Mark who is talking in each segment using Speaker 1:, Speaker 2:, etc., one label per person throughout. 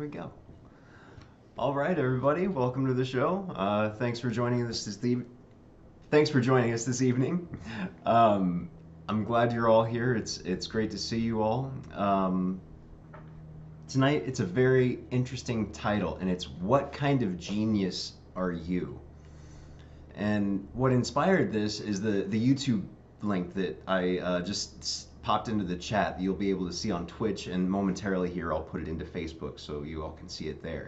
Speaker 1: we go. All right, everybody, welcome to the show. Thanks for joining us this evening. Um, I'm glad you're all here. It's great to see you all. Tonight, it's a very interesting title, and it's "What kind of genius are you?" And what inspired this is the YouTube link that I popped into the chat that you'll be able to see on Twitch, and momentarily here I'll put it into Facebook so you all can see it there.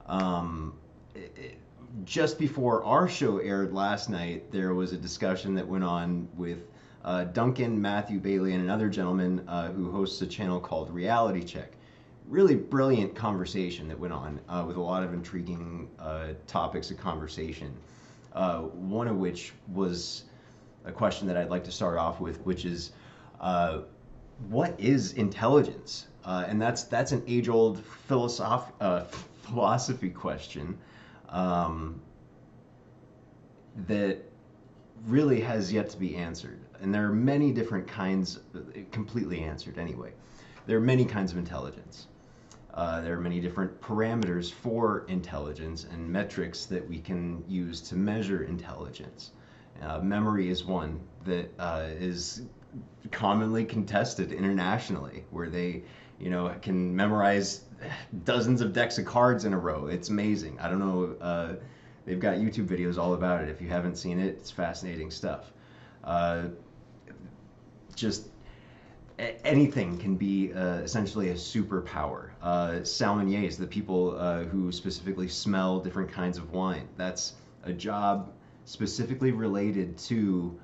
Speaker 1: Um, it, it- just before our show aired last night, there was a discussion that went on with Duncan, Matthew Bailey, and another gentleman who hosts a channel called Reality Check. Really brilliant conversation that went on with a lot of intriguing topics of conversation. One of which was a question that I'd like to start off with, which is, uh, what is intelligence? And that's an age-old philosophy question um, that really has yet to be answered. And there are many different kinds, completely answered anyway. There are many kinds of intelligence. There are many different parameters for intelligence and metrics that we can use to measure intelligence. Memory is one that is commonly contested internationally, where they, can memorize dozens of decks of cards in a row. It's amazing. I don't know. They've got YouTube videos all about it. If you haven't seen it, it's fascinating stuff. Uh, just anything can be essentially a superpower. Sommeliers, the people who specifically smell different kinds of wine, that's a job specifically related to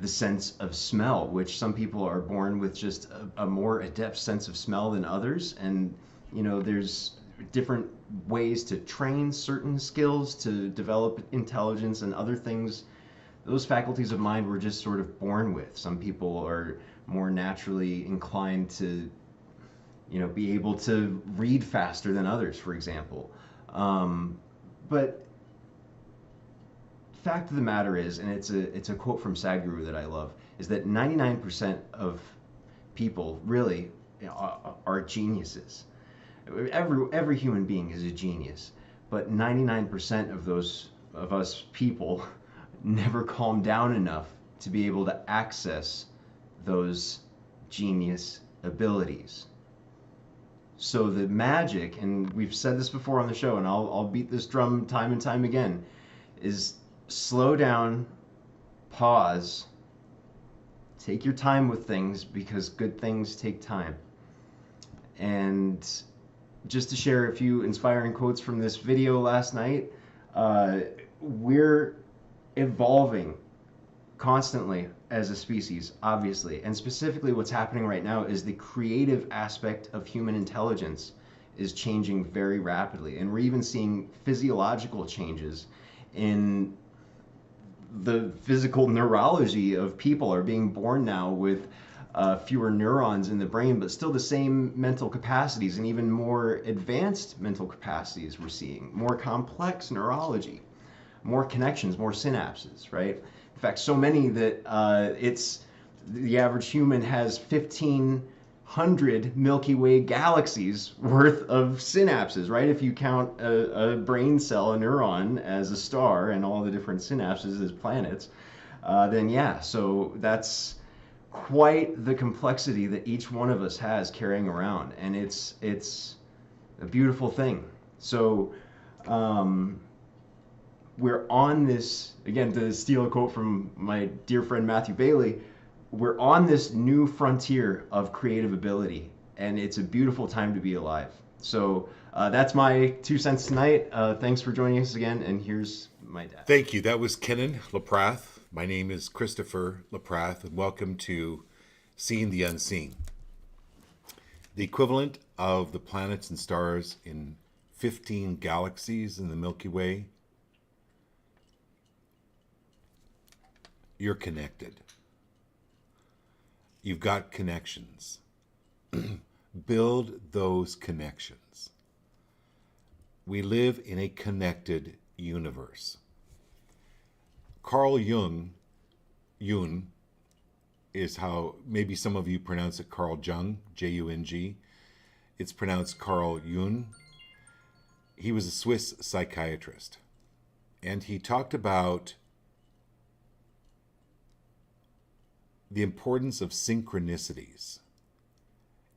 Speaker 1: the sense of smell, which some people are born with just a more adept sense of smell than others. And, there's different ways to train certain skills to develop intelligence and other things. Those faculties of mind we're just sort of born with. Some people are more naturally inclined to, be able to read faster than others, for example. But fact of the matter is, and it's a quote from Sadhguru that I love, is that 99% of people really are geniuses. Every human being is a genius, but 99% of those of us people never calm down enough to be able to access those genius abilities. So the magic, and we've said this before on the show, and I'll beat this drum time and time again, is slow down, pause, take your time with things because good things take time. And just to share a few inspiring quotes from this video last night, we're evolving constantly as a species, obviously. And specifically, what's happening right now is the creative aspect of human intelligence is changing very rapidly. And we're even seeing physiological changes in the physical neurology of people are being born now with fewer neurons in the brain, but still the same mental capacities and even more advanced mental capacities we're seeing, more complex neurology, more connections, more synapses, right? In fact, so many that it's the average human has 1,500 Milky Way galaxies worth of synapses, right? If you count a brain cell, a neuron, as a star and all the different synapses as planets, then yeah, so that's quite the complexity that each one of us has carrying around, and it's a beautiful thing. So um, we're on this, again, to steal a quote from my dear friend Matthew Bailey, we're on this new frontier of creative ability, and it's a beautiful time to be alive. So that's my 2 cents tonight. Thanks for joining us again, and here's my dad.
Speaker 2: Thank you. That was Kenan Laprath. My name is Christopher Laprath, and welcome to Seeing the Unseen. The equivalent of the planets and stars in 15 galaxies in the Milky Way. You're connected. You've got connections. Build those connections. We live in a connected universe. Carl Jung is how maybe some of you pronounce it Carl Jung, Jung. It's pronounced Carl Jung. he was a Swiss psychiatrist, and he talked about the importance of synchronicities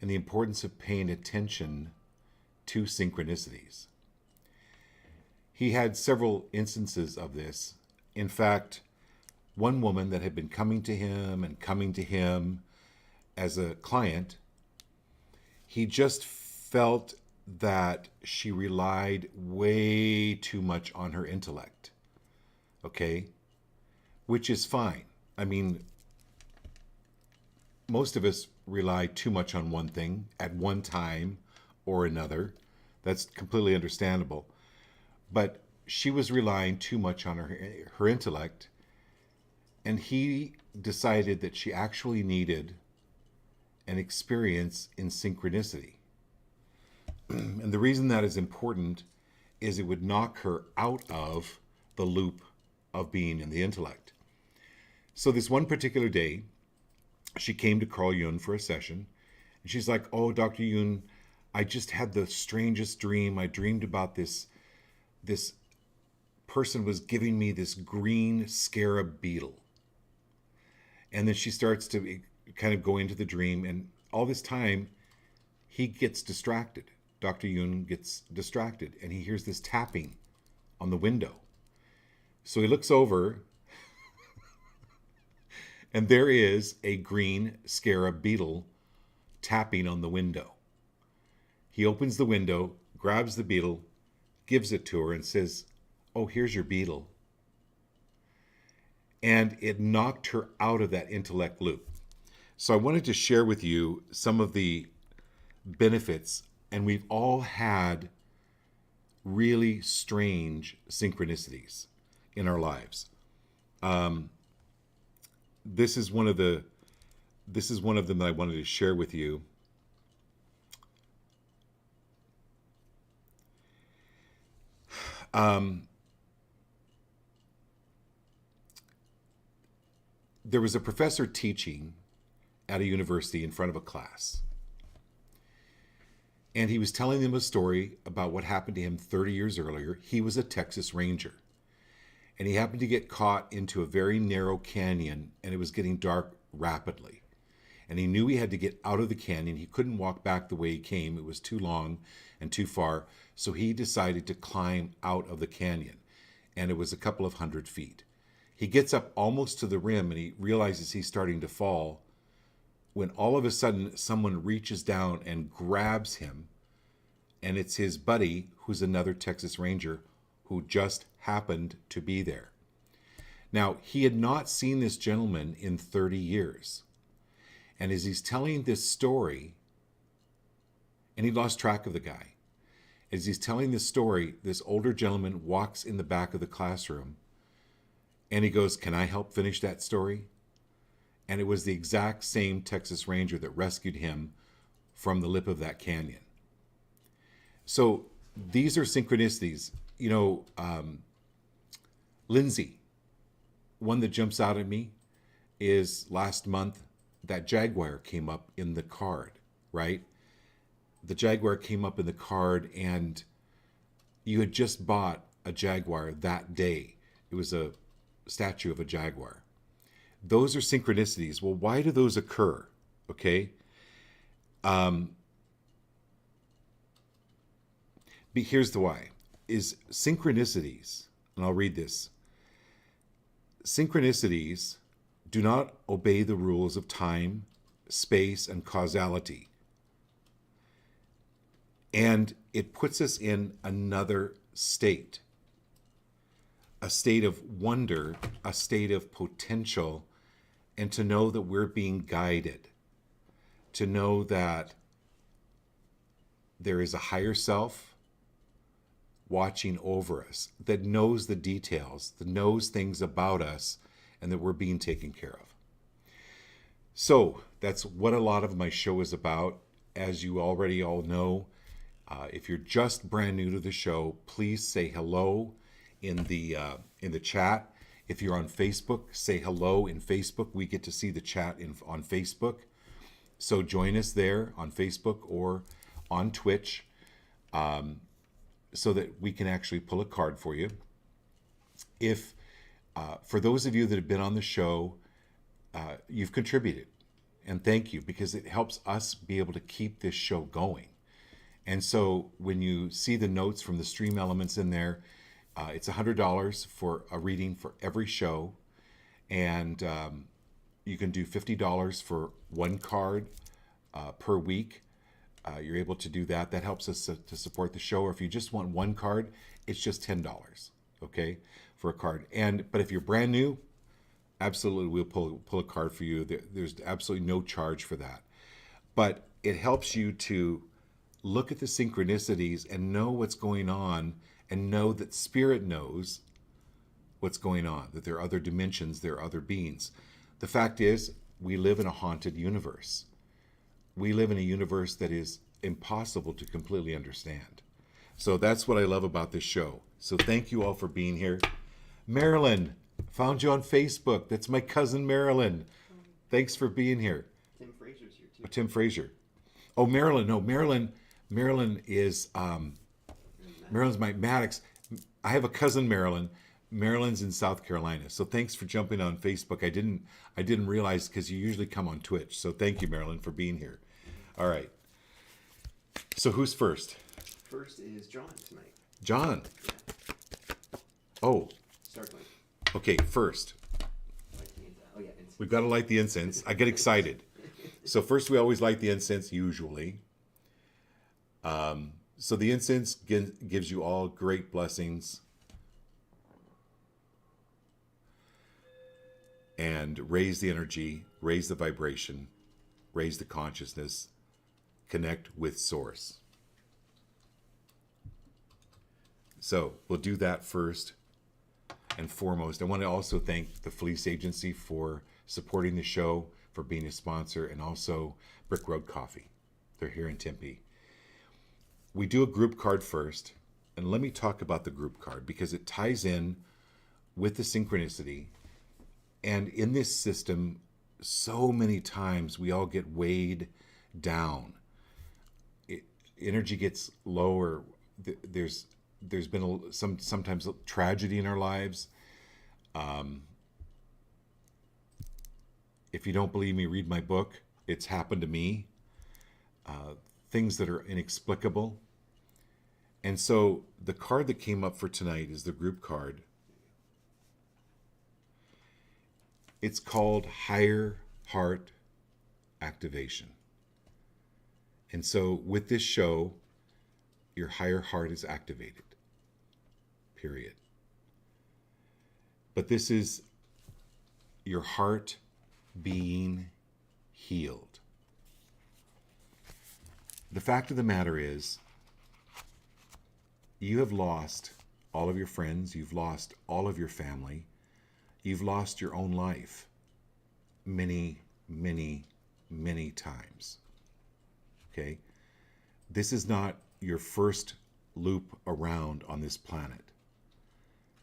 Speaker 2: and the importance of paying attention to synchronicities. He had several instances of this. In fact, one woman that had been coming to him as a client, he just felt that she relied way too much on her intellect. Okay? Which is fine. I mean, most of us rely too much on one thing at one time or another. That's completely understandable. But she was relying too much on her intellect, and he decided that she actually needed an experience in synchronicity. And the reason that is important is it would knock her out of the loop of being in the intellect. So this one particular day, she came to Carl Jung for a session, and she's like, "Oh, Dr. Jung, I just had the strangest dream. I dreamed about this person was giving me this green scarab beetle." And then she starts to kind of go into the dream, and all this time, he gets distracted. Dr. Jung gets distracted, and he hears this tapping on the window. So he looks over, and there is a green scarab beetle tapping on the window. He opens the window, grabs the beetle, gives it to her, and says, "Oh, here's your beetle." And it knocked her out of that intellect loop. So I wanted to share with you some of the benefits, and we've all had really strange synchronicities in our lives. This is one of them that I wanted to share with you. There was a professor teaching at a university in front of a class. And he was telling them a story about what happened to him 30 years earlier. He was a Texas Ranger. And he happened to get caught into a very narrow canyon, and it was getting dark rapidly. And he knew he had to get out of the canyon. He couldn't walk back the way he came. It was too long and too far. So he decided to climb out of the canyon. And it was a couple of 100 feet. He gets up almost to the rim, and he realizes he's starting to fall, when all of a sudden someone reaches down and grabs him. And it's his buddy, who's another Texas Ranger, who just happened to be there. Now, he had not seen this gentleman in 30 years. And as he's telling this story, and he lost track of the guy, as he's telling this story, this older gentleman walks in the back of the classroom, and he goes, "Can I help finish that story?" And it was the exact same Texas Ranger that rescued him from the lip of that canyon. So these are synchronicities. You know, Lindsay, one that jumps out at me is last month, that Jaguar came up in the card, right? The Jaguar came up in the card, and you had just bought a Jaguar that day. It was a statue of a Jaguar. Those are synchronicities. Well, why do those occur? Okay. But here's the why. Is synchronicities, and I'll read this. Synchronicities do not obey the rules of time, space, and causality. And it puts us in another state. A state of wonder, a state of potential, and to know that we're being guided. To know that there is a higher self watching over us, that knows the details, that knows things about us, and that we're being taken care of. So that's what a lot of my show is about. As you already all know, if you're just brand new to the show, please say hello in the chat. If you're on Facebook, say hello in Facebook. We get to see the chat on Facebook. So join us there on Facebook or on Twitch. so that we can actually pull a card for you. If for those of you that have been on the show, you've contributed, and thank you, because it helps us be able to keep this show going. And so when you see the notes from the Stream Elements in there, it's $100 for a reading for every show, and you can do $50 for one card per week. You're able to do that. That helps us to support the show. Or if you just want one card, it's just $10, okay, for a card. But if you're brand new, absolutely, we'll pull a card for you. There's absolutely no charge for that. But it helps you to look at the synchronicities and know what's going on, and know that Spirit knows what's going on, that there are other dimensions, there are other beings. The fact is, we live in a haunted universe. We live in a universe that is impossible to completely understand. So that's what I love about this show. So thank you all for being here. Marilyn, found you on Facebook. That's my cousin Marilyn. Thanks for being here.
Speaker 1: Tim Fraser's here too.
Speaker 2: Tim Fraser. Oh, Marilyn. No, Marilyn is Marilyn's my Maddox. I have a cousin Marilyn. Marilyn's in South Carolina. So thanks for jumping on Facebook. I didn't realize, because you usually come on Twitch. So thank you, Marilyn, for being here. All right. So who's first?
Speaker 1: First is John tonight.
Speaker 2: John.
Speaker 1: Yeah.
Speaker 2: Oh.
Speaker 1: Startling.
Speaker 2: Okay, first.
Speaker 1: Oh yeah.
Speaker 2: We've got to light the incense. I get excited. So first, we always light the incense, usually. So the incense gives you all great blessings. And raise the energy, raise the vibration, raise the consciousness, connect with Source. So we'll do that first and foremost. I want to also thank the Fleece Agency for supporting the show, for being a sponsor, and also Brick Road Coffee. They're here in Tempe. We do a group card first, and let me talk about the group card because it ties in with the synchronicity. And in this system, so many times we all get weighed down. Energy gets lower. There's been sometimes tragedy in our lives. If you don't believe me, read my book. It's happened to me. Things that are inexplicable. And so the card that came up for tonight is the group card. It's called Higher Heart Activation. And so with this show, your higher heart is activated. Period. But this is your heart being healed. The fact of the matter is, you have lost all of your friends, you've lost all of your family, you've lost your own life many, many, many times. Okay? This is not your first loop around on this planet.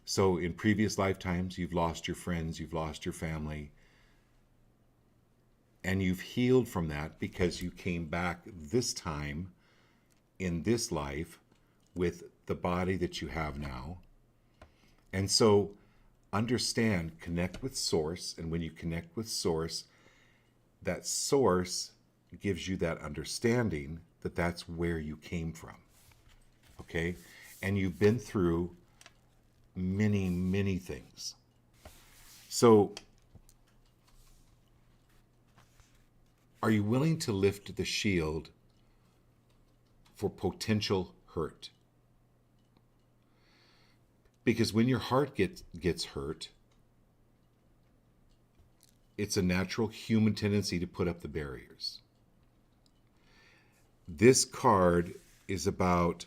Speaker 2: So in previous lifetimes, you've lost your friends, you've lost your family, and you've healed from that because you came back this time in this life with the body that you have now. And so understand, connect with Source, and when you connect with Source, that Source gives you that understanding that that's where you came from. Okay? And you've been through many, many things. So, are you willing to lift the shield for potential hurt? Because when your heart gets hurt, it's a natural human tendency to put up the barriers. This card is about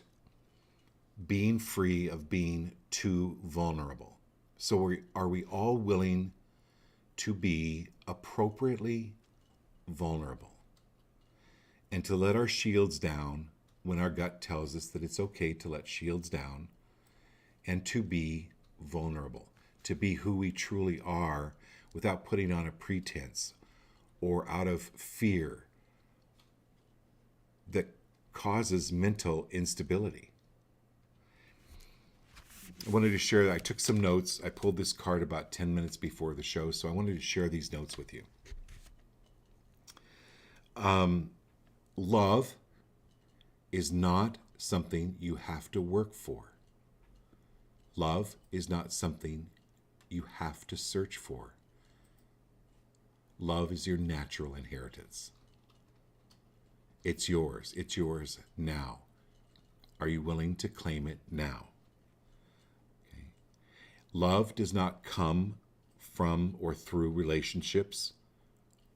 Speaker 2: being free of being too vulnerable. So are we all willing to be appropriately vulnerable and to let our shields down when our gut tells us that it's okay to let shields down, and to be vulnerable, to be who we truly are without putting on a pretense or out of fear that causes mental instability. I wanted to share, I took some notes. I pulled this card about 10 minutes before the show, so I wanted to share these notes with you. Love is not something you have to work for. Love is not something you have to search for. Love is your natural inheritance. It's yours. It's yours now. Are you willing to claim it now? Okay. Love does not come from or through relationships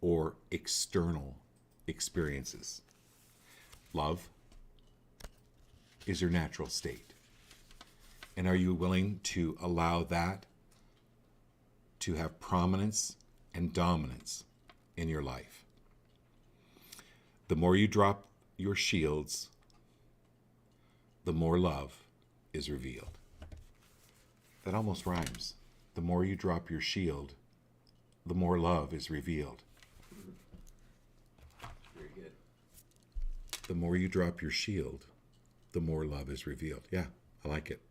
Speaker 2: or external experiences. Love is your natural state. And are you willing to allow that to have prominence and dominance in your life? The more you drop your shields, the more love is revealed. That almost rhymes. The more you drop your shield, the more love is revealed.
Speaker 1: Very good.
Speaker 2: The more you drop your shield, the more love is revealed. Yeah, I like it.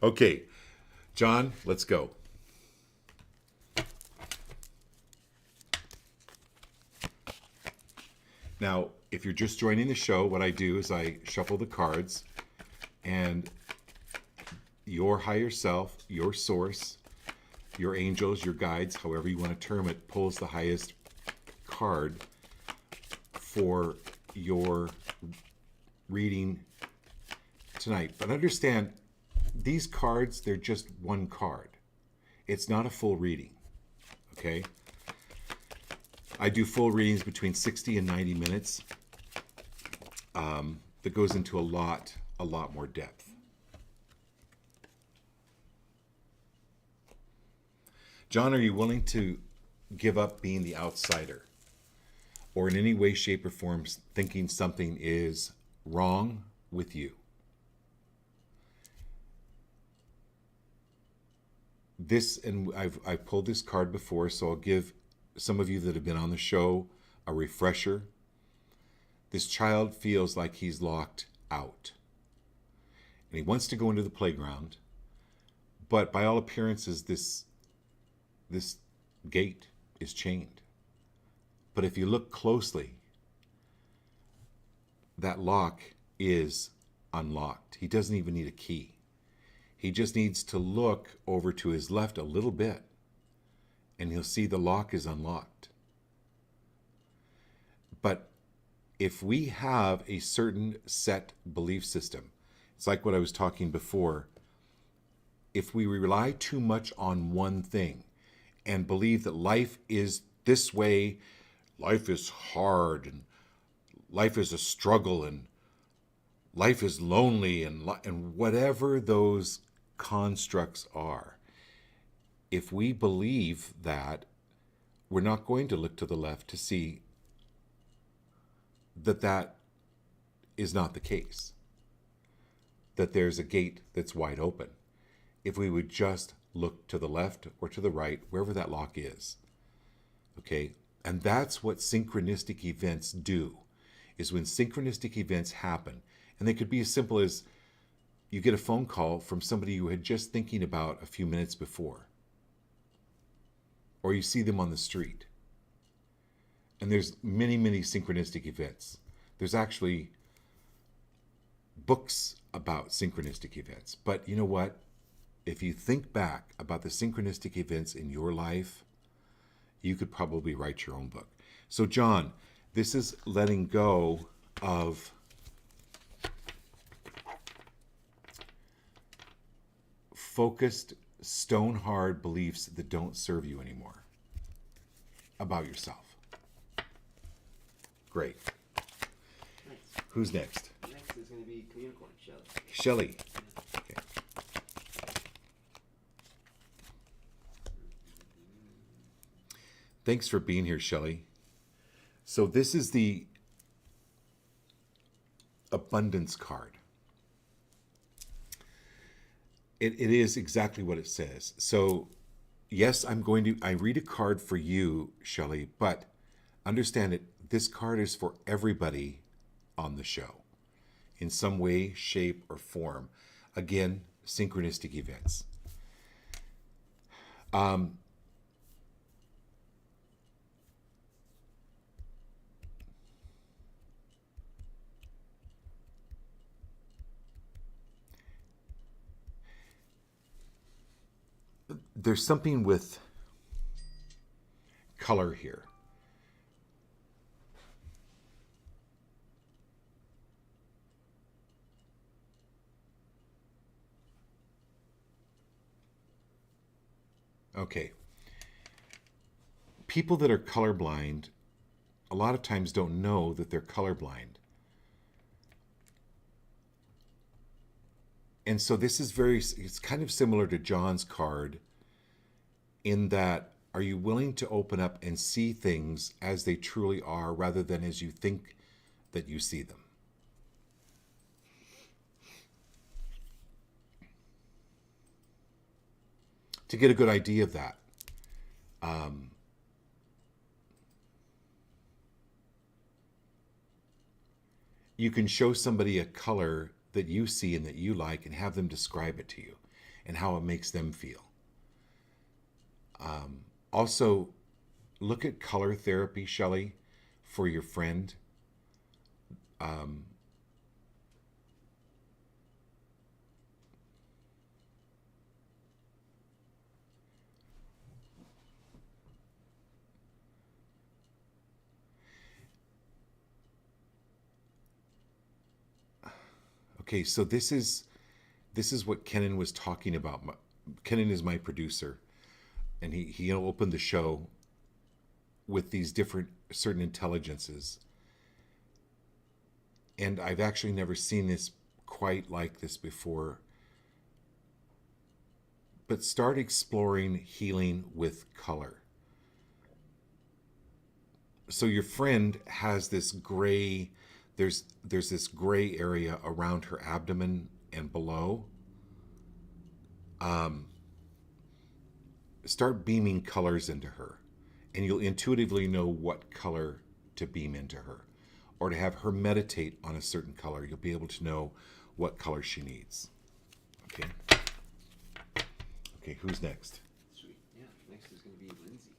Speaker 2: Okay, John, let's go. Now, if you're just joining the show, what I do is I shuffle the cards, and your higher self, your source, your angels, your guides, however you want to term it, pulls the highest card for your reading tonight. But understand, these cards, they're just one card. It's not a full reading, okay? I do full readings between 60 and 90 minutes. That goes into a lot more depth. John, are you willing to give up being the outsider, or in any way, shape, or form thinking something is wrong with you? This, and I've pulled this card before, so I'll give some of you that have been on the show a refresher. This child feels like he's locked out, and he wants to go into the playground, but by all appearances, this gate is chained. But if you look closely, that lock is unlocked. He doesn't even need a key. He just needs to look over to his left a little bit, and he'll see the lock is unlocked. But if we have a certain set belief system, it's like what I was talking before. If we rely too much on one thing and believe that life is this way, life is hard, and life is a struggle, and life is lonely, and whatever those constructs are, if we believe that, we're not going to look to the left to see that that is not the case, that there's a gate that's wide open. If we would just look to the left or to the right, wherever that lock is, okay? And that's what synchronistic events do, is when synchronistic events happen, and they could be as simple as you get a phone call from somebody you had just thinking about a few minutes before, or you see them on the street. And there's many, many synchronistic events. There's actually books about synchronistic events. But you know what? If you think back about the synchronistic events in your life, you could probably write your own book. So John, this is letting go of focused, stone-hard beliefs that don't serve you anymore about yourself. Great.
Speaker 1: Nice.
Speaker 2: Who's next?
Speaker 1: Next is going to be Communicorn, Shelley.
Speaker 2: Shelley. Okay. Thanks for being here, Shelley. So this is the abundance card. It is exactly what it says. So yes, I read a card for you, Shelley, but understand it, this card is for everybody on the show in some way, shape, or form. Again, synchronistic events. Um, there's something with color here. Okay. People that are colorblind a lot of times don't know that they're colorblind. And so this is it's kind of similar to John's card in that, are you willing to open up and see things as they truly are rather than as you think that you see them? To get a good idea of that, you can show somebody a color that you see and that you like and have them describe it to you and how it makes them feel. Also, look at color therapy, Shelley, for your friend. Okay, so this is what Kenan was talking about. Kenan is my producer, and he opened the show with these different certain intelligences. And I've actually never seen this quite like this before. But start exploring healing with color. So your friend has this gray, there's this gray area around her abdomen and below. Start beaming colors into her, and you'll intuitively know what color to beam into her, or to have her meditate on a certain color. You'll be able to know what color she needs. Okay. Okay, who's next?
Speaker 1: Sweet. Yeah, next is going to be Lindsay.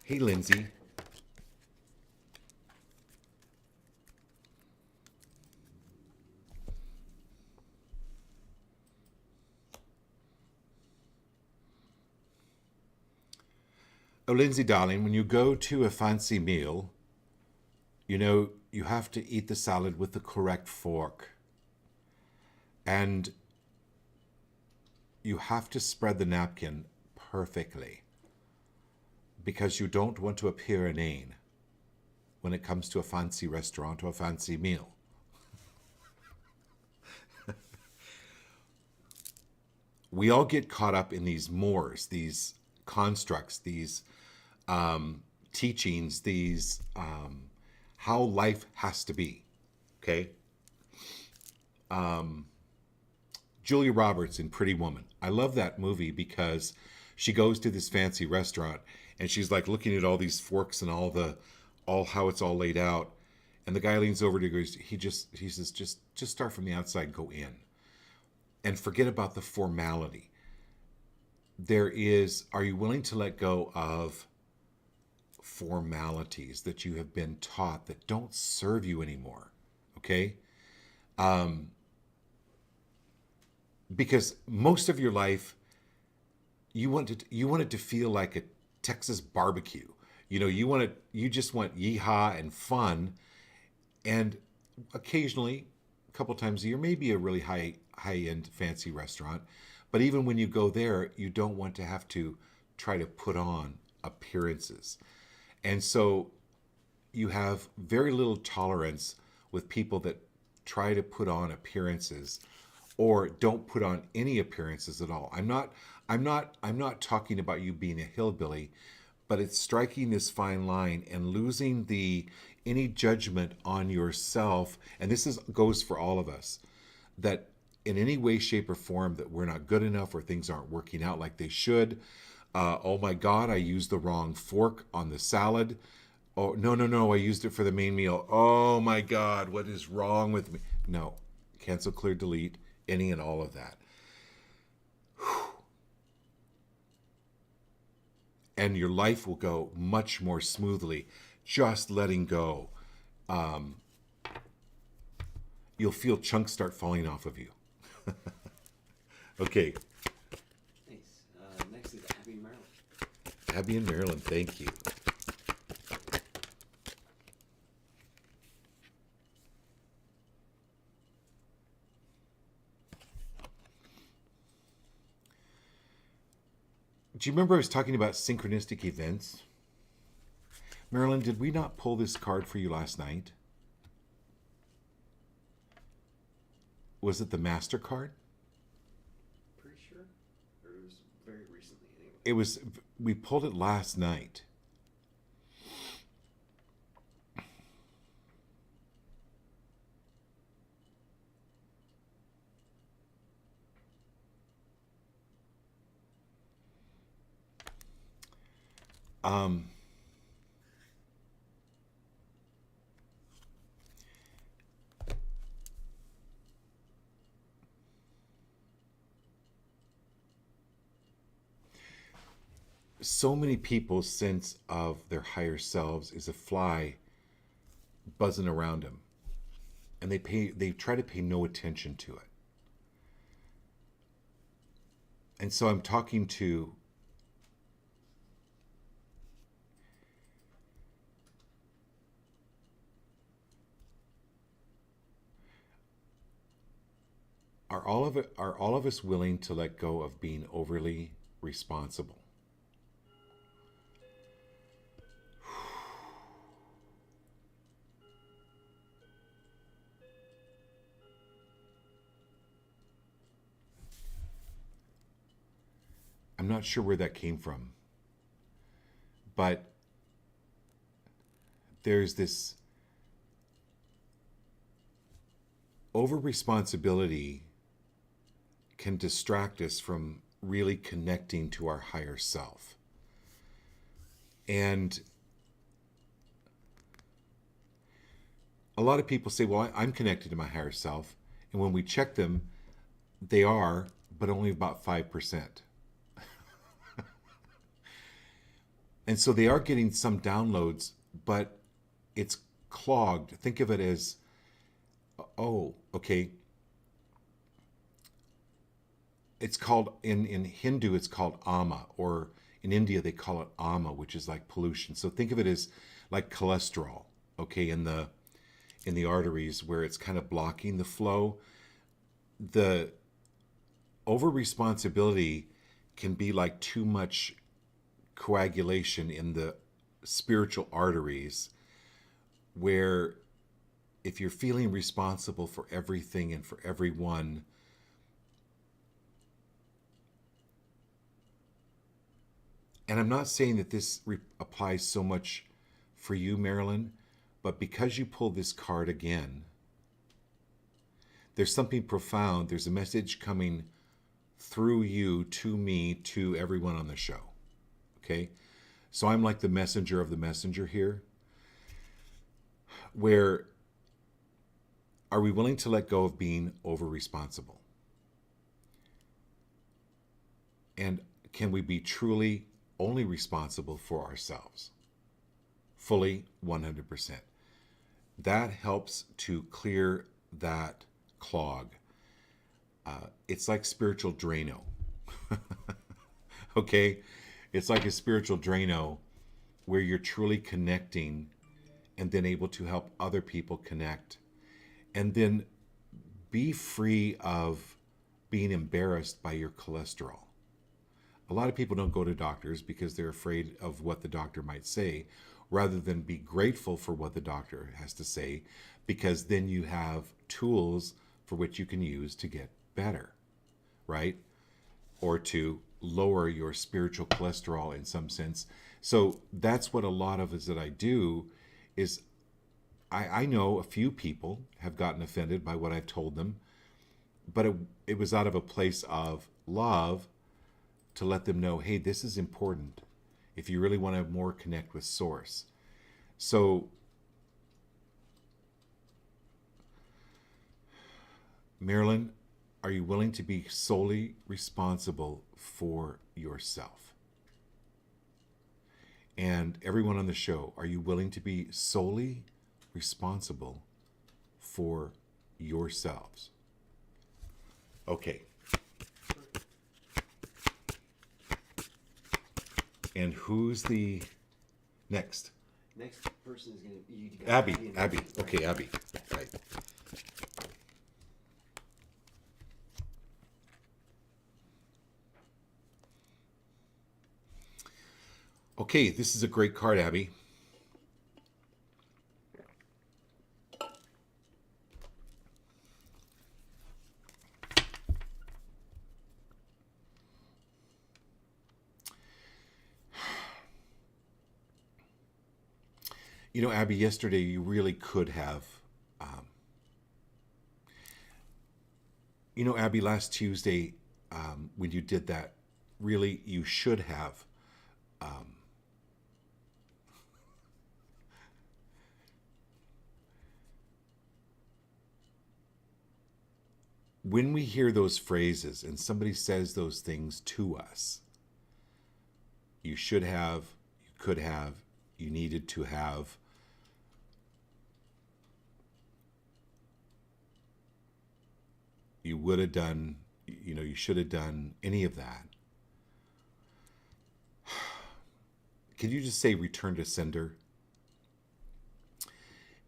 Speaker 2: Hey, Lindsay. Oh, Lindsay, darling, when you go to a fancy meal, you know, you have to eat the salad with the correct fork. And you have to spread the napkin perfectly because you don't want to appear inane when it comes to a fancy restaurant or a fancy meal. We all get caught up in these mores, these constructs, these teachings, these how life has to be. Okay. Julia Roberts in Pretty Woman. I love that movie because she goes to this fancy restaurant and she's like looking at all these forks and all how it's all laid out. And the guy leans over to her, he says, just start from the outside, go in. And forget about the formality. Are you willing to let go of formalities that you have been taught that don't serve you anymore? Okay? Because most of your life, you want it to feel like a Texas barbecue. You know, you just want yeehaw and fun, and occasionally, a couple times a year, maybe a really high-end fancy restaurant. But even when you go there, you don't want to have to try to put on appearances. And so you have very little tolerance with people that try to put on appearances or don't put on any appearances at all. I'm not talking about you being a hillbilly, but it's striking this fine line and losing any judgment on yourself. And this goes for all of us, that in any way, shape, or form that we're not good enough or things aren't working out like they should. Oh my God, I used the wrong fork on the salad. Oh, no, I used it for the main meal. Oh my God, what is wrong with me? No, cancel, clear, delete, any and all of that. and your life will go much more smoothly. Just letting go. You'll feel chunks start falling off of you. Okay.
Speaker 1: Nice. Next is Abby and Marilyn.
Speaker 2: Abby and Marilyn, thank you. Do you remember I was talking about synchronistic events? Marilyn, did we not pull this card for you last night? Was it the Master card?
Speaker 1: Pretty sure. Or it was very recently anyway.
Speaker 2: It was, we pulled it last night. So many people's sense of their higher selves is a fly buzzing around them, and they try to pay no attention to it. And so I'm talking to are all of us willing to let go of being overly responsible? I'm not sure where that came from, but there's this over responsibility can distract us from really connecting to our higher self. And a lot of people say, well, I'm connected to my higher self. And when we check them, they are, but only about 5%. And so they are getting some downloads, but it's clogged. Think of it as, oh, okay. It's called, in Hindu, it's called ama, or in India, they call it ama, which is like pollution. So think of it as like cholesterol, okay, in the arteries where it's kind of blocking the flow. The over responsibility can be like too much coagulation in the spiritual arteries, where if you're feeling responsible for everything and for everyone, and I'm not saying that this applies so much for you, Marilyn, but because you pulled this card again, there's something profound. There's a message coming through you to me, to everyone on the show. Okay? So I'm like the messenger of the messenger here. Where are we willing to let go of being over responsible? And can we be truly only responsible for ourselves? Fully, 100%. That helps to clear that clog. It's like spiritual Drano. Okay? It's like a spiritual Drano where you're truly connecting and then able to help other people connect. And then be free of being embarrassed by your cholesterol. A lot of people don't go to doctors because they're afraid of what the doctor might say, rather than be grateful for what the doctor has to say, because then you have tools for which you can use to get better, right? Or to lower your spiritual cholesterol in some sense. So that's what a lot of us that I do is I know a few people have gotten offended by what I've told them, but it was out of a place of love to let them know, hey, this is important if you really want to more connect with Source. So, Marilyn, are you willing to be solely responsible for yourself? and everyone on the show, are you willing to be solely responsible for yourselves? Okay. And who's the next?
Speaker 1: Next person is going to be
Speaker 2: Abby. Abby. Okay, Abby. Right. Okay, this is a great card, Abby. You know, Abby, yesterday you really could have. Abby, last Tuesday, when you did that, really you should have. When we hear those phrases and somebody says those things to us, you should have, you could have, you needed to have. You would have done, you should have done any of that. Can you just say return to sender?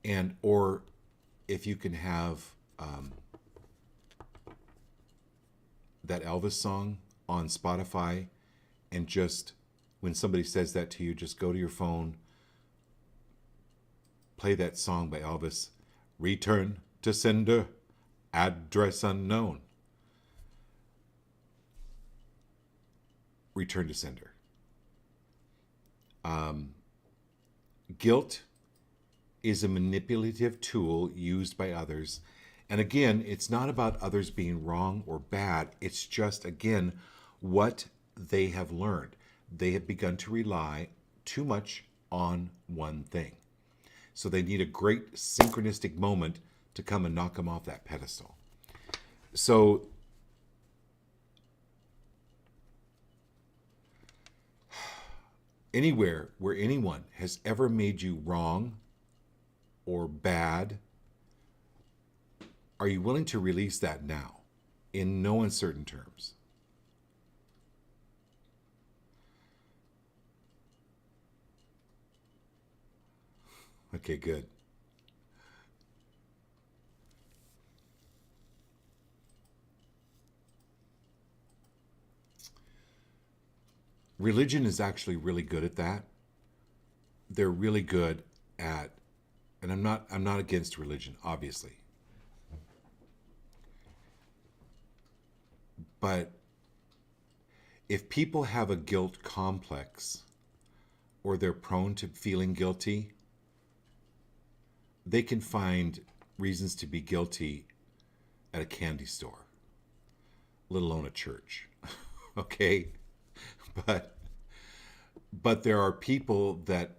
Speaker 2: And, or if you can have that Elvis song on Spotify, and just when somebody says that to you, just go to your phone, play that song by Elvis, return to sender, address unknown. Return to sender. Guilt is a manipulative tool used by others. And again, it's not about others being wrong or bad. It's just, again, what they have learned. They have begun to rely too much on one thing. So they need a great synchronistic moment to come and knock them off that pedestal. So anywhere where anyone has ever made you wrong or bad, are you willing to release that now in no uncertain terms? Okay, good. Religion is actually really good at that. They're really good at, and I'm not against religion, obviously. But if people have a guilt complex or they're prone to feeling guilty, they can find reasons to be guilty at a candy store, let alone a church. Okay? But there are people that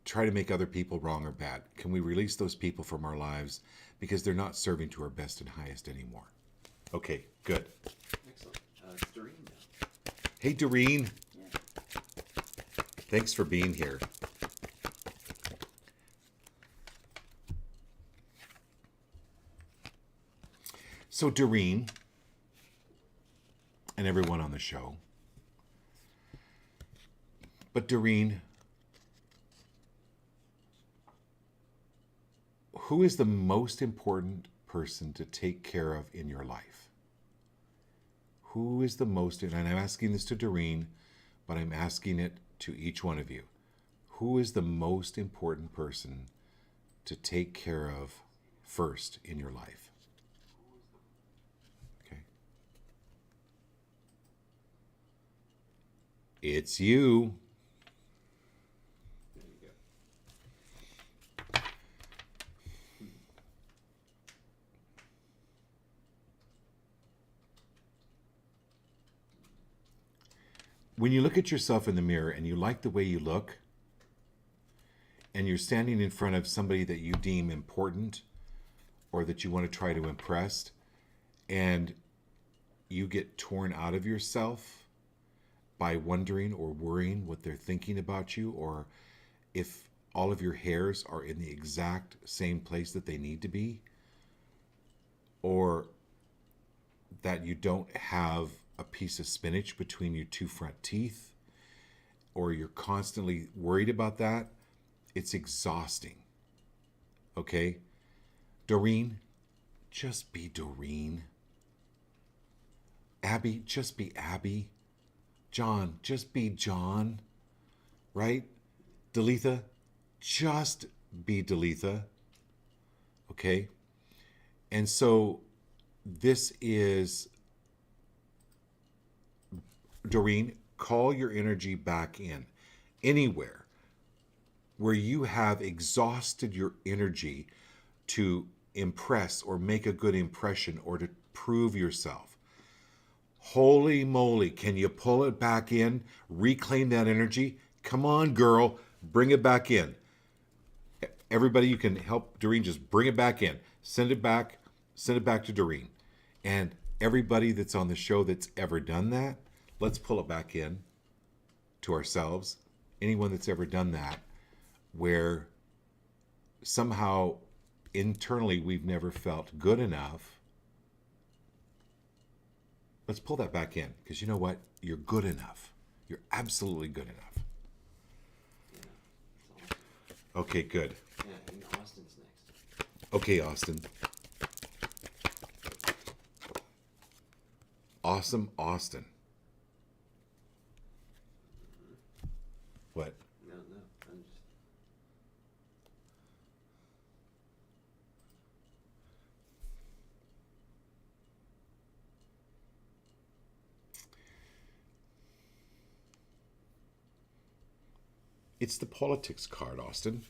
Speaker 2: try to make other people wrong or bad. Can we release those people from our lives because they're not serving to our best and highest anymore? Okay, good.
Speaker 1: Excellent. It's Doreen now.
Speaker 2: Hey, Doreen.
Speaker 1: Yeah.
Speaker 2: Thanks for being here. So, Doreen, and everyone on the show, but Doreen, who is the most important person to take care of in your life? Who is the most, and I'm asking this to Doreen, but I'm asking it to each one of you. Who is the most important person to take care of first in your life? Okay. It's you.
Speaker 1: There you go.
Speaker 2: When you look at yourself in the mirror and you like the way you look, and you're standing in front of somebody that you deem important or that you want to try to impress, and you get torn out of yourself by wondering or worrying what they're thinking about you, or if all of your hairs are in the exact same place that they need to be, or that you don't have a piece of spinach between your two front teeth, or you're constantly worried about that, it's exhausting. Okay? Doreen, just be Doreen. Abby, just be Abby. John, just be John. Right? Dalitha, just be Dalitha. Okay? And so this is, Doreen, call your energy back in. Anywhere where you have exhausted your energy to impress or make a good impression or to prove yourself. Holy moly, can you pull it back in? Reclaim that energy? Come on, girl, bring it back in. Everybody, you can help Doreen just bring it back in. Send it back to Doreen. And everybody that's on the show that's ever done that, let's pull it back in to ourselves. Anyone that's ever done that, where somehow internally we've never felt good enough, let's pull that back in, because you know what? You're good enough. You're absolutely good enough. Okay, good.
Speaker 1: Yeah, and Austin's next.
Speaker 2: Okay, Austin. Awesome, Austin. What?
Speaker 1: No, I'm just...
Speaker 2: It's the politics card, Austin.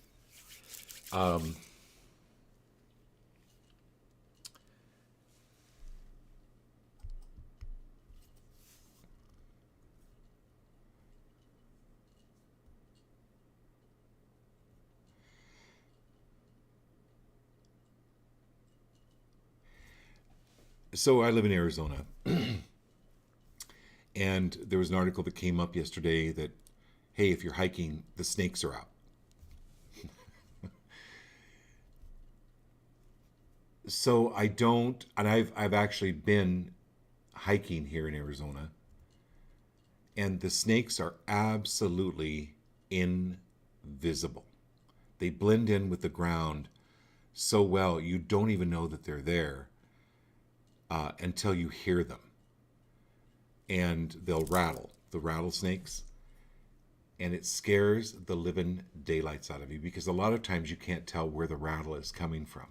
Speaker 2: So I live in Arizona. And there was an article that came up yesterday that, hey, if you're hiking, the snakes are out. So I don't, and I've actually been hiking here in Arizona, and the snakes are absolutely invisible. They blend in with the ground so well, you don't even know that they're there until you hear them. And they'll rattle, the rattlesnakes, and it scares the living daylights out of you, because a lot of times you can't tell where the rattle is coming from.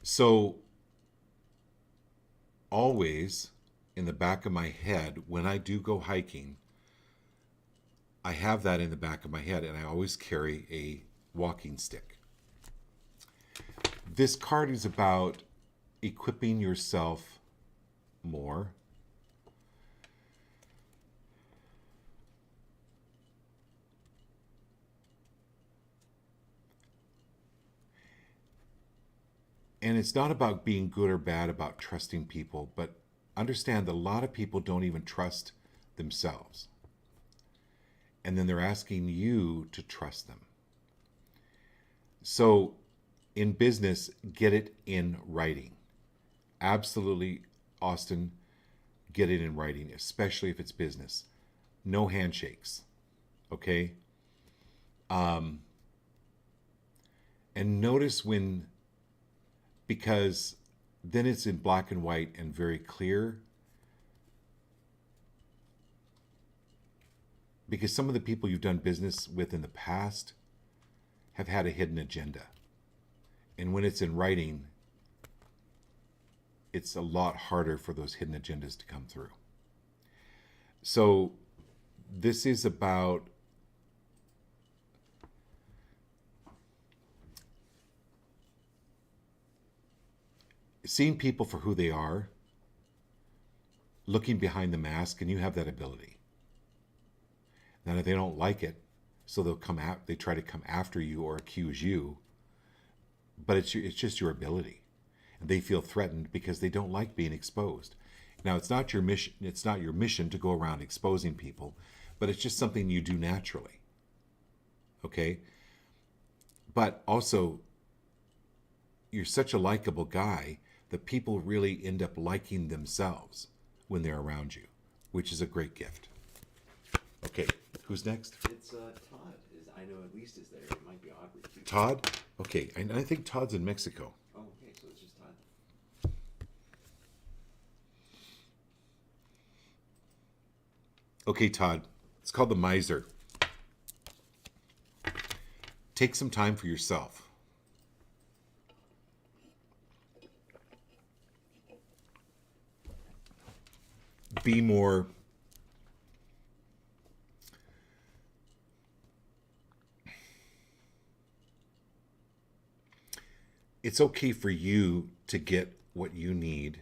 Speaker 2: So always in the back of my head, when I do go hiking, I have that in the back of my head, and I always carry a walking stick. This card is about equipping yourself more. And it's not about being good or bad about trusting people, but understand that a lot of people don't even trust themselves. And then they're asking you to trust them. So in business, get it in writing. Absolutely, Austin, get it in writing, especially if it's business. No handshakes, okay? And notice when, because then it's in black and white and very clear. Because some of the people you've done business with in the past have had a hidden agenda. And when it's in writing, it's a lot harder for those hidden agendas to come through. So this is about seeing people for who they are, looking behind the mask, and you have that ability. Now, if they don't like it, so they try to come after you or accuse you, but it's just your ability. And they feel threatened because they don't like being exposed. Now, it's not your mission. It's not your mission to go around exposing people, but it's just something you do naturally. Okay. But also, you're such a likable guy that people really end up liking themselves when they're around you, which is a great gift. Okay, who's next?
Speaker 1: It's Todd. I know at least is there. It might be awkward.
Speaker 2: Todd? Okay, I think Todd's in Mexico.
Speaker 1: Oh, okay, so it's just Todd.
Speaker 2: Okay, Todd. It's called The Miser. Take some time for yourself. Be more it's okay for you to get what you need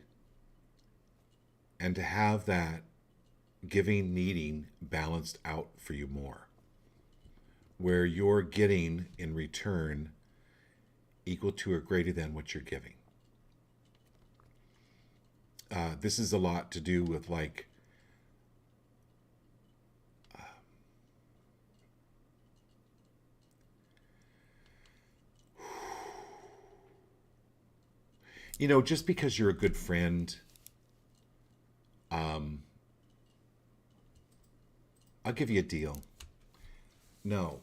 Speaker 2: and to have that giving needing balanced out for you more, where you're getting in return equal to or greater than what you're giving. This is a lot to do with like just because you're a good friend, I'll give you a deal. No,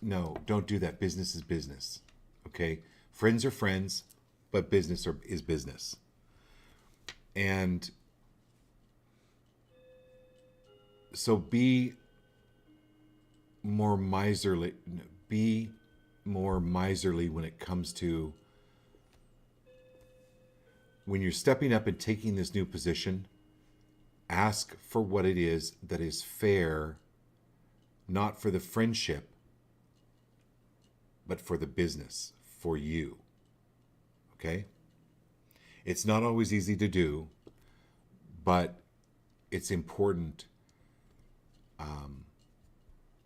Speaker 2: no, don't do that. Business is business. Okay, friends are friends, but is business. And so be more miserly. Be more miserly when it comes to when you're stepping up and taking this new position. Ask for what it is that is fair, not for the friendship, but for the business, for you. Okay? It's not always easy to do, but it's important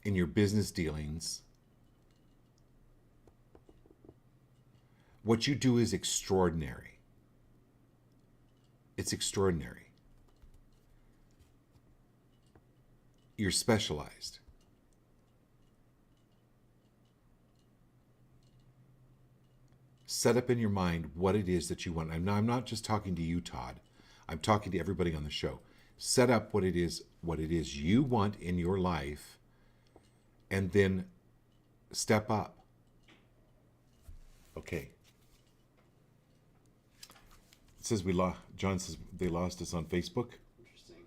Speaker 2: in your business dealings. What you do is extraordinary. It's extraordinary. You're specialized. Set up in your mind what it is that you want. I'm not just talking to you, Todd. I'm talking to everybody on the show. Set up what it is you want in your life, and then step up. Okay. It says John says they lost us on Facebook.
Speaker 1: Interesting.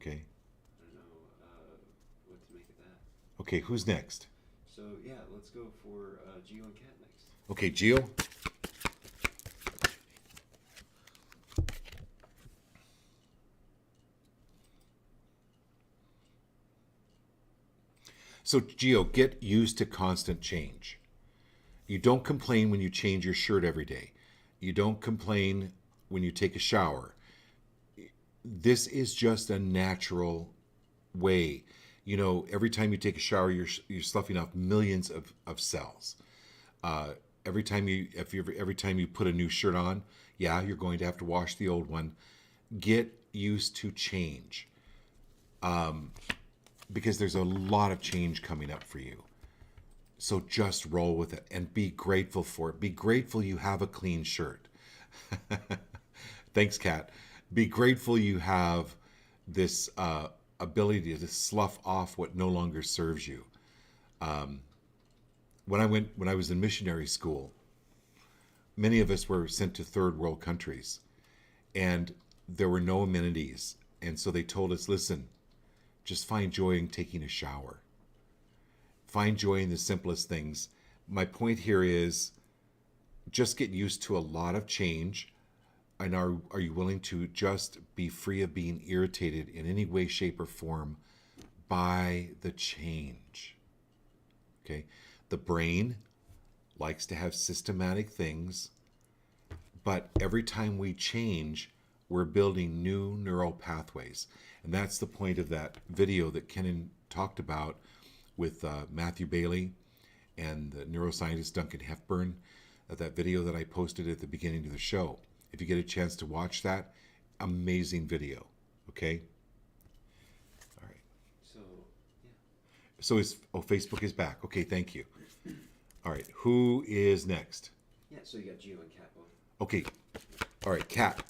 Speaker 2: Okay.
Speaker 1: I don't know what to make of that.
Speaker 2: Okay, who's next?
Speaker 1: So yeah, let's go for Gio and Kat next.
Speaker 2: Okay, Gio. So, Gio, get used to constant change. You don't complain when you change your shirt every day. You don't complain when you take a shower. This is just a natural way. Every time you take a shower, you're sloughing off millions of cells. Every time you put a new shirt on, yeah, you're going to have to wash the old one. Get used to change. Because there's a lot of change coming up for you. So just roll with it and be grateful for it. Be grateful you have a clean shirt. Thanks, Kat. Be grateful you have this ability to slough off what no longer serves you. When I was in missionary school, many of us were sent to third world countries, and there were no amenities. And so they told us, listen, just find joy in taking a shower. Find joy in the simplest things. My point here is just get used to a lot of change. And are you willing to just be free of being irritated in any way, shape, or form by the change? Okay? The brain likes to have systematic things, but every time we change, we're building new neural pathways. And that's the point of that video that Kenan talked about with Matthew Bailey and the neuroscientist Duncan Hepburn, that video that I posted at the beginning of the show. If you get a chance to watch that, amazing video. Okay. All right.
Speaker 1: So, yeah.
Speaker 2: So Facebook is back. Okay, thank you. All right, who is next?
Speaker 1: Yeah, so you got Gio and Kat both.
Speaker 2: Okay. All right, Kat.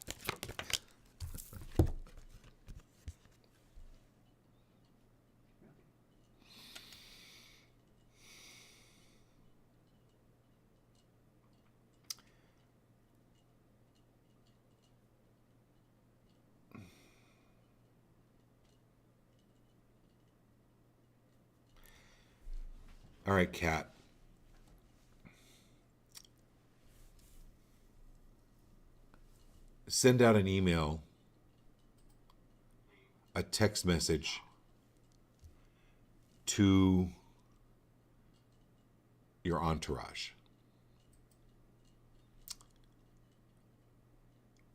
Speaker 2: All right, Kat. Send out an email, a text message to your entourage.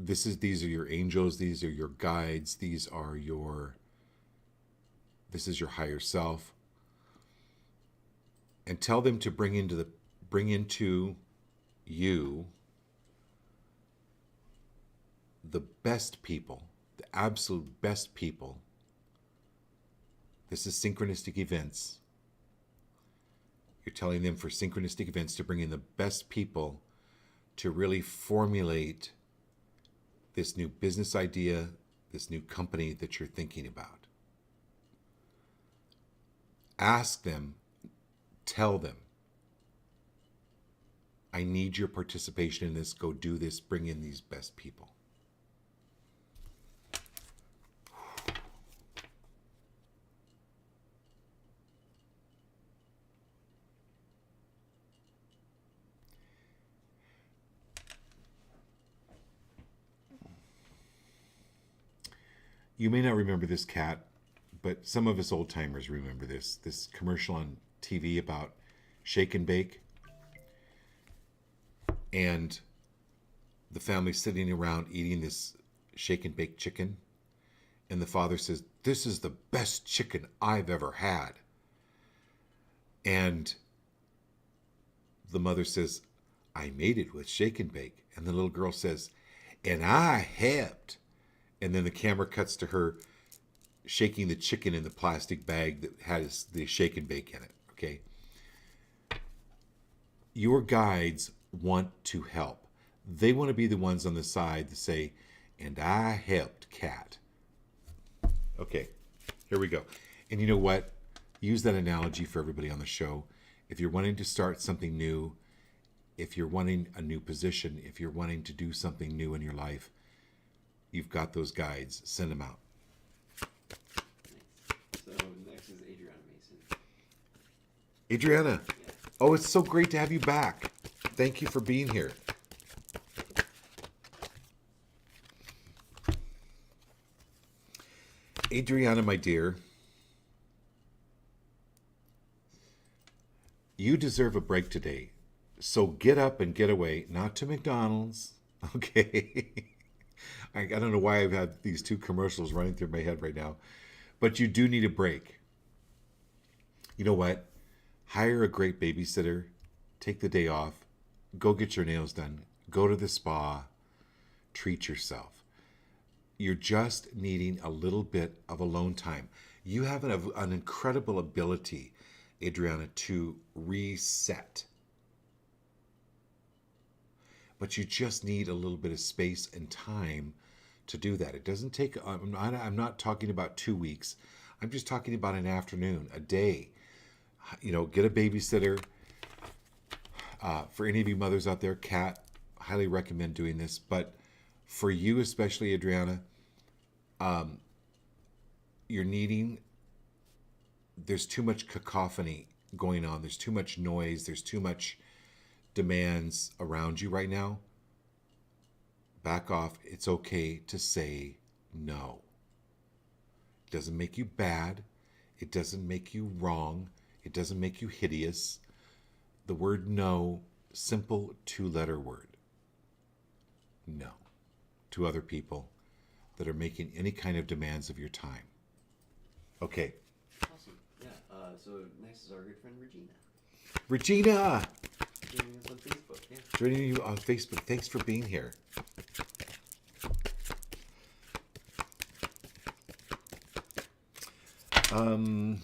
Speaker 2: These are your angels, these are your guides, this is your higher self. And tell them to bring into you the best people, the absolute best people. This is synchronistic events. You're telling them for synchronistic events to bring in the best people to really formulate this new business idea, this new company that you're thinking about. Ask them, tell them, I need your participation in this. Go do this. Bring in these best people. You may not remember this, Kat, but some of us old timers remember this commercial on TV about Shake and Bake, and the family sitting around eating this shake and bake chicken, and the father says, "This is the best chicken I've ever had," and the mother says, "I made it with shake and bake," and the little girl says, "And I helped," and then the camera cuts to her shaking the chicken in the plastic bag that has the shake and bake in it. Okay, your guides want to help. They want to be the ones on the side that say, "And I helped Kat." Okay, here we go. And you know what? Use that analogy for everybody on the show. If you're wanting to start something new, if you're wanting a new position, if you're wanting to do something new in your life, you've got those guides. Send them out.
Speaker 1: So next is Adriana Mason.
Speaker 2: Adriana,
Speaker 1: Yeah.
Speaker 2: oh, it's so great to have you back. Thank you for being here. Adriana, my dear, you deserve a break today. So get up and get away, not to McDonald's, okay? I don't know why I've had these two commercials running through my head right now, but you do need a break. You know what? Hire a great babysitter, take the day off, go get your nails done, go to the spa, treat yourself. You're just needing a little bit of alone time. You have an incredible ability, Adriana, to reset. But you just need a little bit of space and time to do that. It doesn't take, I'm not talking about 2 weeks. I'm just talking about an afternoon, a day. You know, get a babysitter. For any of you mothers out there, Kat, highly recommend doing this. But for you, especially Adriana, you're needing, there's too much cacophony going on. There's too much noise. There's too much demands around you right now. Back off. It's okay to say no. It doesn't make you bad. It doesn't make you wrong. It doesn't make you hideous. The word no, simple 2-letter word. No. To other people that are making any kind of demands of your time. Okay.
Speaker 1: Awesome. Yeah. So next is our good friend Regina.
Speaker 2: Regina!
Speaker 1: Joining us on Facebook. Yeah.
Speaker 2: Joining you on Facebook. Thanks for being here. Um,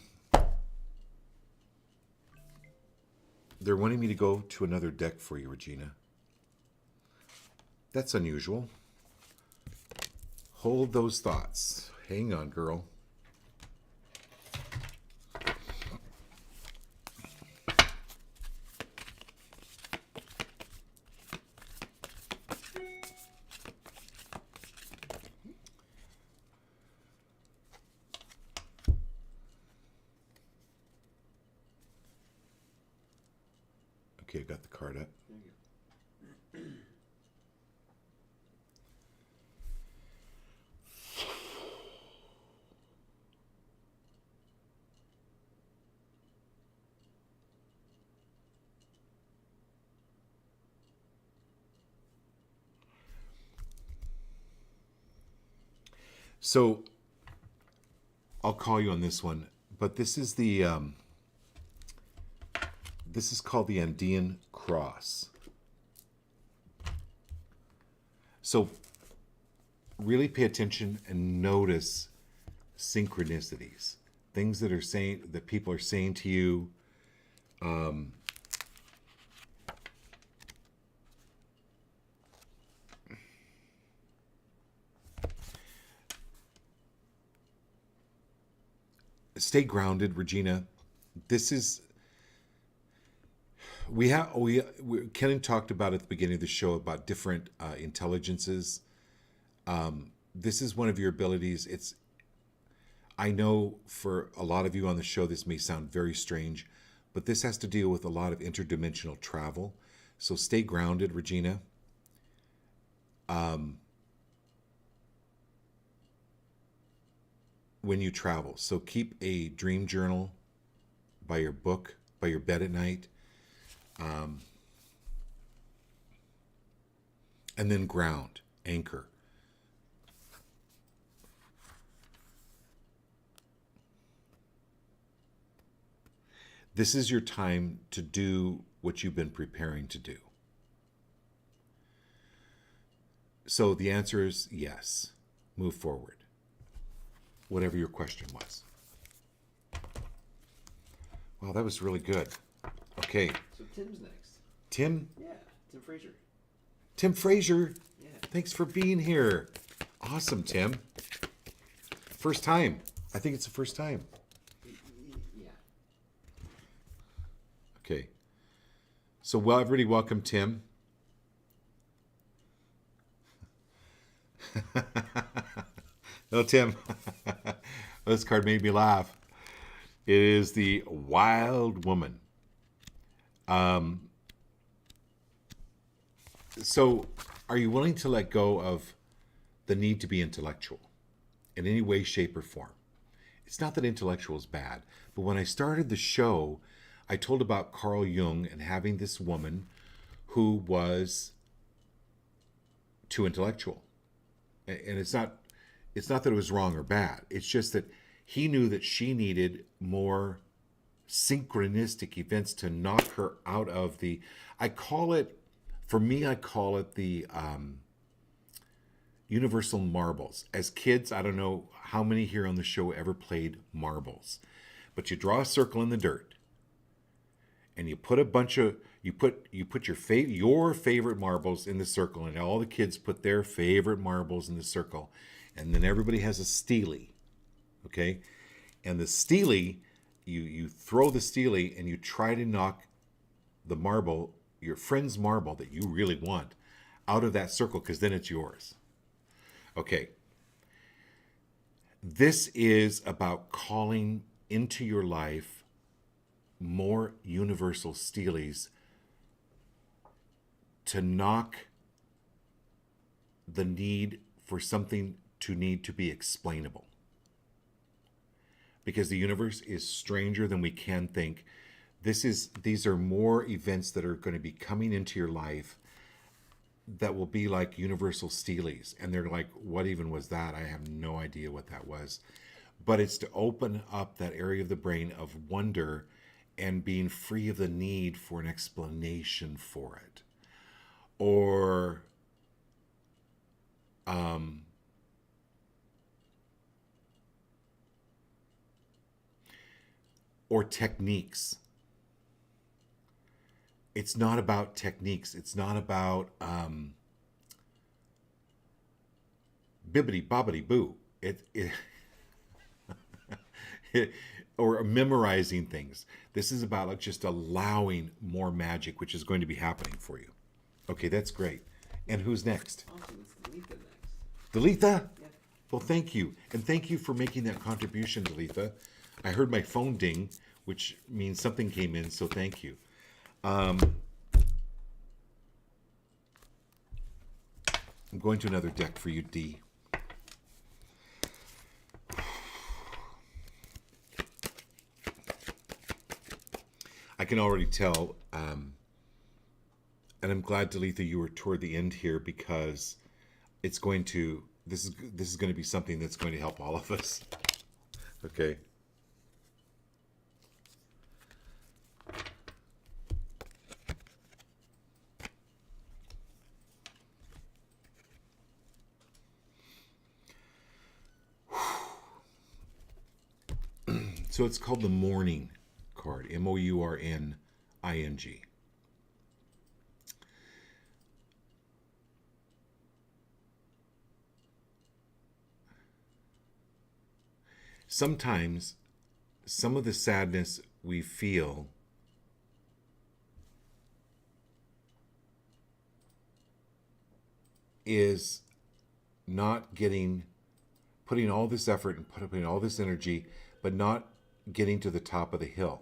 Speaker 2: they're wanting me to go to another deck for you, Regina. That's unusual. Hold those thoughts. Hang on, girl. Okay, I got the card up. So I'll call you on this one, but this is the this is called the Andean Cross. So really pay attention and notice synchronicities, things that are saying that people are saying to you. Stay grounded, Regina. This is we Ken talked about at the beginning of the show about different intelligences. This is one of your abilities. It's I know for a lot of you on the show this may sound very strange, but this has to deal with a lot of interdimensional travel. So stay grounded, Regina. When you travel. So keep a dream journal by your book, by your bed at night. And then ground, anchor. This is your time to do what you've been preparing to do. So the answer is yes. Move forward. Whatever your question was. Wow, that was really good. Okay.
Speaker 1: So Tim's next.
Speaker 2: Tim?
Speaker 1: Yeah, Tim Fraser.
Speaker 2: Tim Fraser?
Speaker 1: Yeah.
Speaker 2: Thanks for being here. Awesome, Tim. First time. I think it's the first time.
Speaker 1: Yeah.
Speaker 2: Okay. So, well, everybody welcome Tim. No, Tim. This card made me laugh. It is the Wild Woman. So, are you willing to let go of the need to be intellectual in any way, shape, or form? It's not that intellectual is bad, but when I started the show, I told about Carl Jung and having this woman who was too intellectual. And it's not that it was wrong or bad. It's just that he knew that she needed more synchronistic events to knock her out of the, I call it the universal marbles. As kids, I don't know how many here on the show ever played marbles, but you draw a circle in the dirt and you put a bunch of, you put your favorite marbles in the circle, and all the kids put their favorite marbles in the circle, and then everybody has a steely, okay? And the steely, you throw the steely and you try to knock the marble, your friend's marble that you really want, out of that circle, because then it's yours. Okay. This is about calling into your life more universal steelies to knock the need for something to need to be explainable. Because the universe is stranger than we can think. These are more events that are going to be coming into your life that will be like universal steelies. And they're like, what even was that? I have no idea what that was. But it's to open up that area of the brain of wonder and being free of the need for an explanation for it. Or or techniques. It's not about techniques. It's not about bibbity bobbity boo. Or memorizing things. This is about like just allowing more magic, which is going to be happening for you. Okay, that's great. And who's next?
Speaker 3: Awesome, it's Letha next.
Speaker 2: Dalitha?
Speaker 3: Yeah.
Speaker 2: Well, thank you. And thank you for making that contribution, Dalitha. I heard my phone ding, which means something came in, so thank you. I'm going to another deck for you, D. I can already tell, and I'm glad, Dalitha, you were toward the end here, because it's going to, this is going to be something that's going to help all of us. Okay. So it's called the Mourning card, Mourning. Sometimes some of the sadness we feel is not putting all this effort and putting all this energy, but not getting to the top of the hill.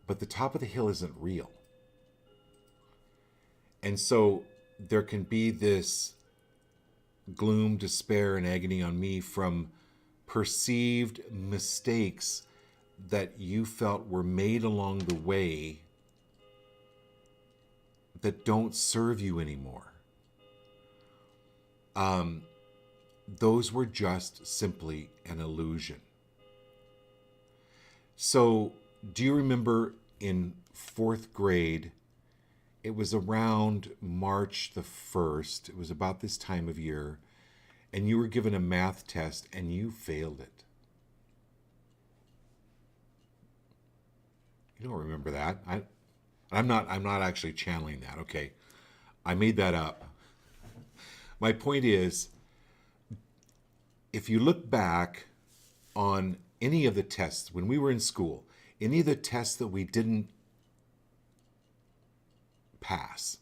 Speaker 2: But the top of the hill isn't real. And so there can be this gloom, despair, and agony on me from perceived mistakes that you felt were made along the way that don't serve you anymore. Those were just simply an illusion. So, do you remember in 4th grade, it was around March the 1st, it was about this time of year, and you were given a math test and you failed it? You don't remember that. I'm not actually channeling that, okay? I made that up. My point is, if you look back on any of the tests when we were in school, any of the tests that we didn't pass,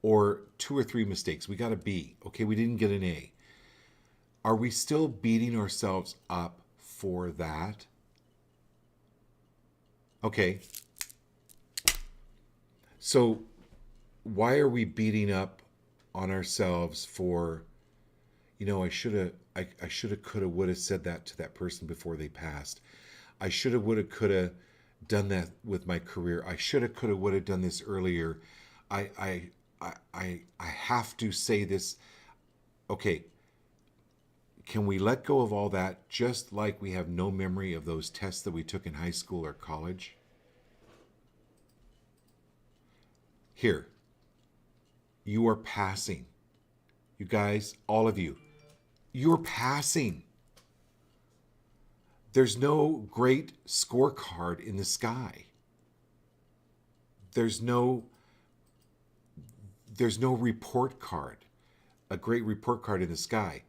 Speaker 2: or 2 or 3 mistakes, we got a B, okay, we didn't get an A. Are we still beating ourselves up for that? Okay. So why are we beating up on ourselves for, I should have, coulda, woulda said that to that person before they passed. I should have, woulda, coulda done that with my career. I should have, coulda, woulda done this earlier. I have to say this. Okay. Can we let go of all that, just like we have no memory of those tests that we took in high school or college? Here, you are passing. You guys, all of you, you're passing. There's no great scorecard in the sky. There's no report card, a great report card in the sky.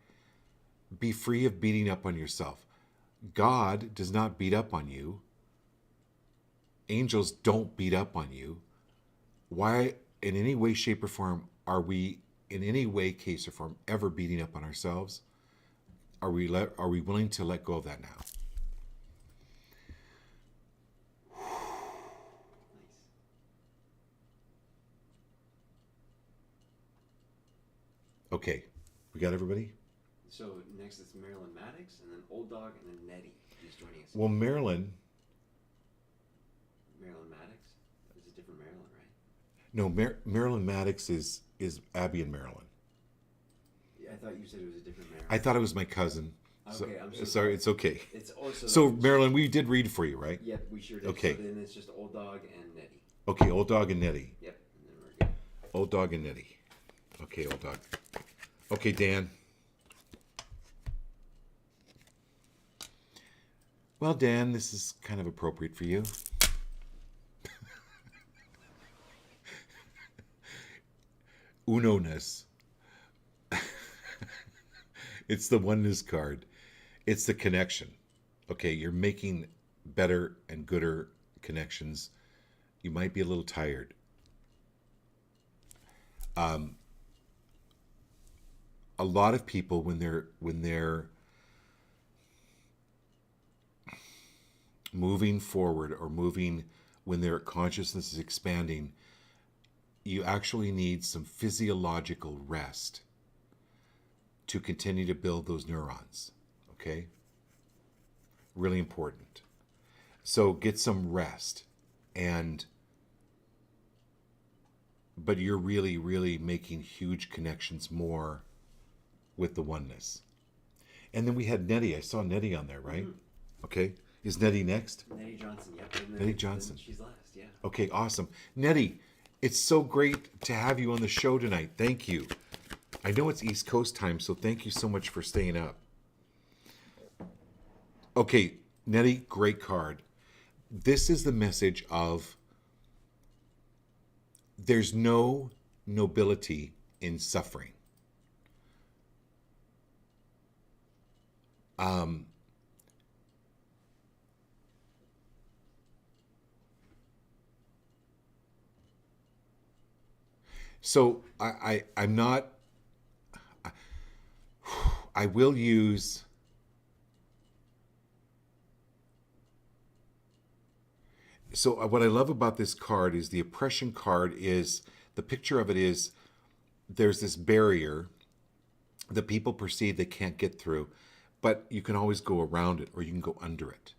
Speaker 2: Be free of beating up on yourself. God does not beat up on you. Angels don't beat up on you. Why, in any way, shape, or form, are we, in any way, case, or form, ever beating up on ourselves? Are we willing to let go of that now? Okay, we got everybody?
Speaker 3: So next is Marilyn Maddox, and then Old Dog, and then Nettie, who's joining us.
Speaker 2: Well, Marilyn
Speaker 3: Maddox is a different Marilyn, right?
Speaker 2: No, Marilyn Maddox is Abby and Marilyn.
Speaker 3: Yeah, I thought you said it was a different Marilyn.
Speaker 2: I thought it was my cousin.
Speaker 3: Okay, I'm so
Speaker 2: sorry. It's okay.
Speaker 3: It's also
Speaker 2: So Marilyn, we did read for you, right?
Speaker 3: Yep, we sure did.
Speaker 2: Okay.
Speaker 3: So then it's just Old Dog and Nettie.
Speaker 2: Okay, Old Dog and Nettie.
Speaker 3: Yep, and then we're good.
Speaker 2: Old Dog and Nettie. Okay, Old Dog. Okay, Dan. Well, Dan, this is kind of appropriate for you. Uno-ness. It's the oneness card. It's the connection. Okay, you're making better and gooder connections. You might be a little tired. A lot of people when they're moving forward or moving when their consciousness is expanding, you actually need some physiological rest to continue to build those neurons. Okay? Really important. So get some rest. But you're really, really making huge connections more with the oneness. And then we had Nettie. I saw Nettie on there, right? Okay. Is Nettie next?
Speaker 3: Nettie Johnson, yep. And then,
Speaker 2: Nettie Johnson.
Speaker 3: then she's last, yeah.
Speaker 2: Okay, awesome. Nettie, it's so great to have you on the show tonight. Thank you. I know it's East Coast time, so thank you so much for staying up. Okay, Nettie, great card. This is the message of there's no nobility in suffering. So I'm not. I will use. So what I love about this card is the oppression card is the picture of it is there's this barrier that people perceive they can't get through, but you can always go around it or you can go under it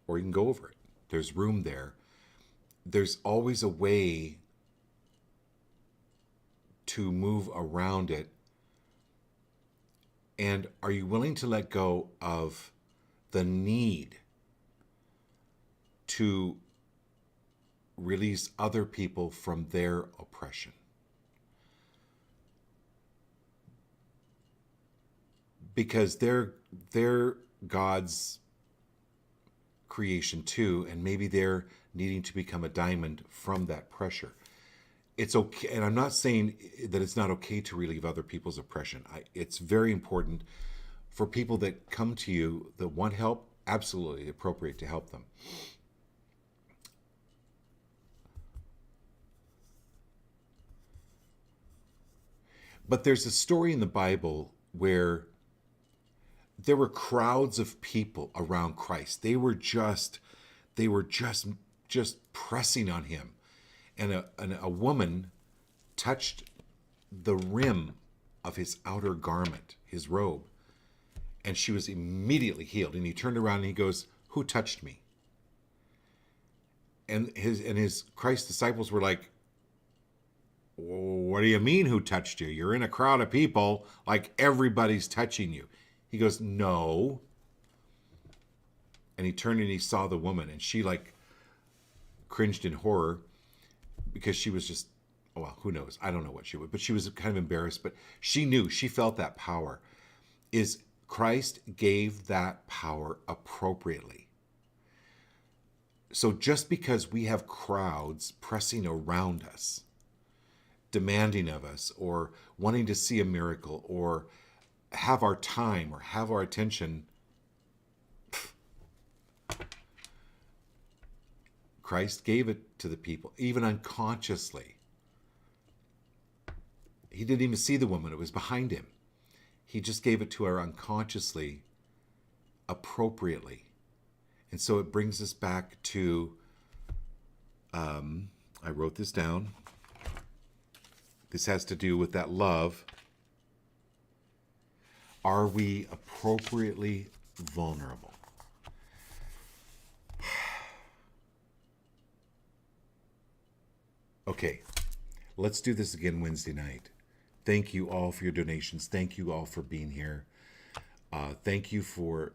Speaker 2: or you can go over it. There's room there. There's always a way to move around it. And are you willing to let go of the need to release other people from their oppression? Because they're God's creation too, and maybe they're needing to become a diamond from that pressure. It's okay, and I'm not saying that it's not okay to relieve other people's oppression. It's very important for people that come to you that want help, absolutely appropriate to help them. But there's a story in the Bible where there were crowds of people around Christ. They were just pressing on him. And a woman touched the rim of his outer garment, his robe, and she was immediately healed. And he turned around and he goes, "Who touched me?" And his Christ disciples were like, "What do you mean, who touched you? You're in a crowd of people, like everybody's touching you." He goes, "No." And he turned and he saw the woman, and she like cringed in horror because she was just, well, who knows? I don't know what she would, but she was kind of embarrassed, but she knew, she felt that power. Is Christ gave that power appropriately. So just because we have crowds pressing around us, demanding of us, or wanting to see a miracle, or have our time, or have our attention, Christ gave it to the people, even unconsciously. He didn't even see the woman. It was behind him. He just gave it to her unconsciously, appropriately. And so it brings us back to, I wrote this down. This has to do with that love. Are we appropriately vulnerable? Okay, let's do this again Wednesday night. Thank you all for your donations. Thank you all for being here. Thank you for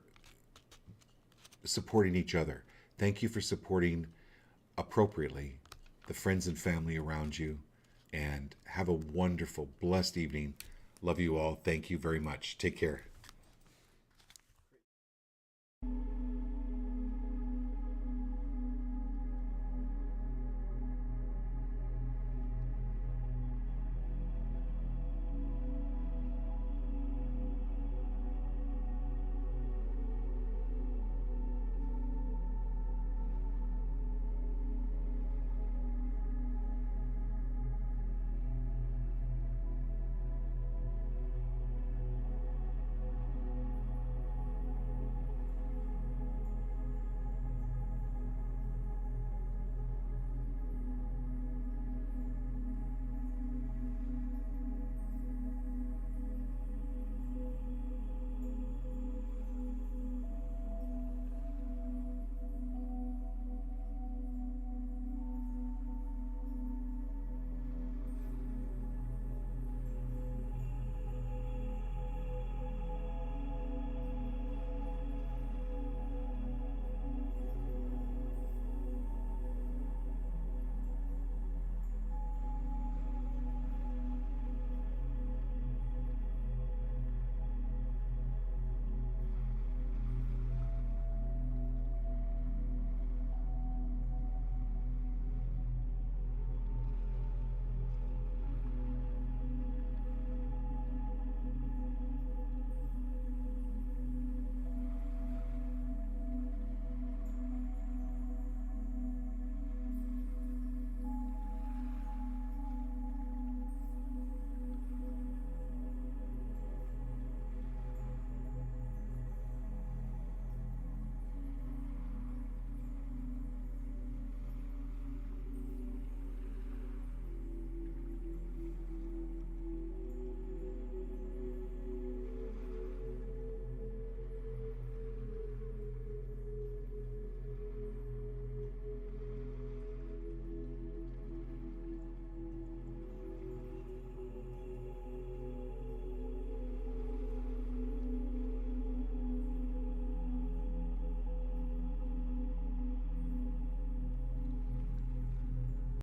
Speaker 2: supporting each other. Thank you for supporting appropriately the friends and family around you. And have a wonderful, blessed evening. Love you all. Thank you very much. Take care.